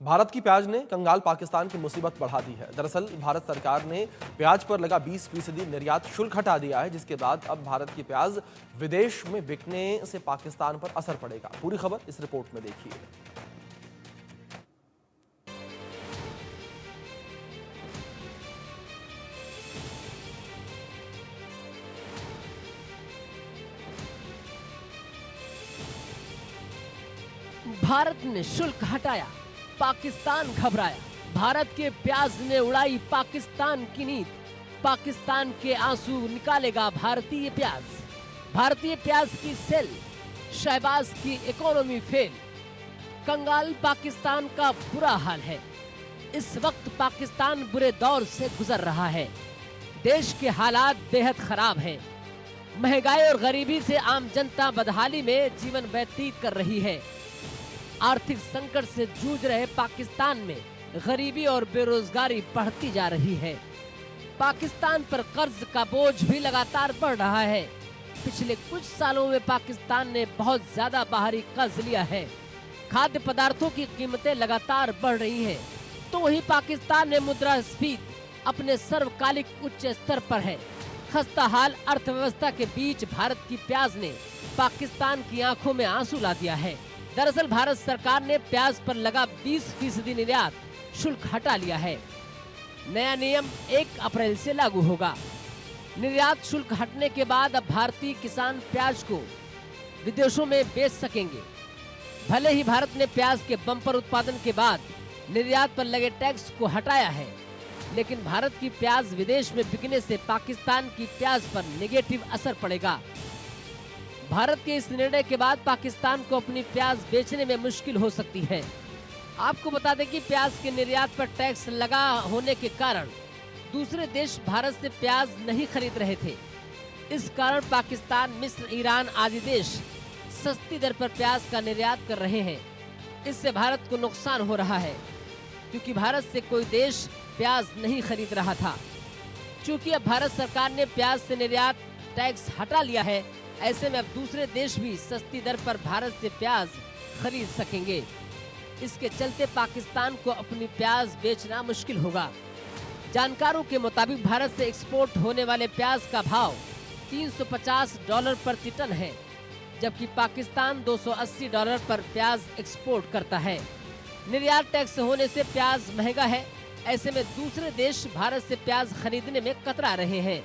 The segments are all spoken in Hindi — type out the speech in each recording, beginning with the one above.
भारत की प्याज ने कंगाल पाकिस्तान की मुसीबत बढ़ा दी है। दरअसल भारत सरकार ने प्याज पर लगा 20% निर्यात शुल्क हटा दिया है, जिसके बाद अब भारत की प्याज विदेश में बिकने से पाकिस्तान पर असर पड़ेगा। पूरी खबर इस रिपोर्ट में देखिए। भारत ने शुल्क हटाया, पाकिस्तान घबराया। भारत के प्याज ने उड़ाई पाकिस्तान की नींद। पाकिस्तान के आंसू निकालेगा भारतीय प्याज। भारतीय प्याज की सेल, शहबाज की इकोनॉमी फेल। कंगाल पाकिस्तान का बुरा हाल है। इस वक्त पाकिस्तान बुरे दौर से गुजर रहा है। देश के हालात बेहद खराब हैं। महंगाई और गरीबी से आम जनता बदहाली में जीवन व्यतीत कर रही है। आर्थिक संकट से जूझ रहे पाकिस्तान में गरीबी और बेरोजगारी बढ़ती जा रही है। पाकिस्तान पर कर्ज का बोझ भी लगातार बढ़ रहा है। पिछले कुछ सालों में पाकिस्तान ने बहुत ज्यादा बाहरी कर्ज लिया है। खाद्य पदार्थों की कीमतें लगातार बढ़ रही हैं, तो वहीं पाकिस्तान में मुद्रास्फीति अपने सर्वकालिक उच्च स्तर पर है। खस्ता हाल अर्थव्यवस्था के बीच भारत की प्याज ने पाकिस्तान की आंखों में आंसू ला दिया है। दरअसल भारत सरकार ने प्याज पर लगा 20% निर्यात शुल्क हटा लिया है। नया नियम 1 अप्रैल से लागू होगा। निर्यात शुल्क हटने के बाद अब भारतीय किसान प्याज को विदेशों में बेच सकेंगे। भले ही भारत ने प्याज के बम्पर उत्पादन के बाद निर्यात पर लगे टैक्स को हटाया है, लेकिन भारत की प्याज विदेश में बिकने से पाकिस्तान की प्याज पर नेगेटिव असर पड़ेगा। भारत के इस निर्णय के बाद पाकिस्तान को अपनी प्याज बेचने में मुश्किल हो सकती है। आपको बता दें कि प्याज के निर्यात पर टैक्स लगा होने के कारण दूसरे देश भारत से प्याज नहीं खरीद रहे थे। इस कारण पाकिस्तान, मिस्र, ईरान आदि देश सस्ती दर पर प्याज का निर्यात कर रहे हैं। इससे भारत को नुकसान हो रहा है, क्योंकि भारत से कोई देश प्याज नहीं खरीद रहा था। चूंकि अब भारत सरकार ने प्याज से निर्यात टैक्स हटा लिया है, ऐसे में अब दूसरे देश भी सस्ती दर पर भारत से प्याज खरीद सकेंगे। इसके चलते पाकिस्तान को अपनी प्याज बेचना मुश्किल होगा। जानकारों के मुताबिक भारत से एक्सपोर्ट होने वाले प्याज का भाव $350 प्रति टन है, जबकि पाकिस्तान $280 पर प्याज एक्सपोर्ट करता है। निर्यात टैक्स होने से प्याज महंगा है। ऐसे में दूसरे देश भारत से प्याज खरीदने में कतरा रहे हैं।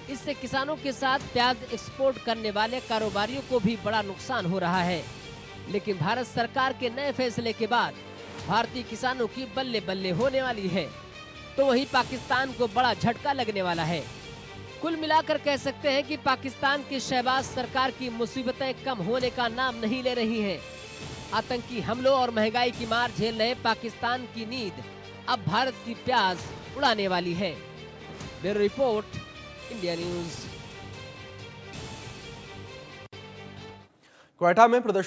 इससे किसानों के साथ प्याज एक्सपोर्ट करने वाले कारोबारियों को भी बड़ा नुकसान हो रहा है। लेकिन भारत सरकार के नए फैसले के बाद भारतीय किसानों की बल्ले बल्ले होने वाली है, तो वहीं पाकिस्तान को बड़ा झटका लगने वाला है। कुल मिलाकर कह सकते हैं कि पाकिस्तान की शहबाज सरकार की मुसीबतें कम होने का नाम नहीं ले रही हैं। आतंकी हमलों और महंगाई की मार झेल रहे पाकिस्तान की नींद अब भारत की प्याज उड़ाने वाली है। Bureau report, India news. Quetta में प्रदर्शन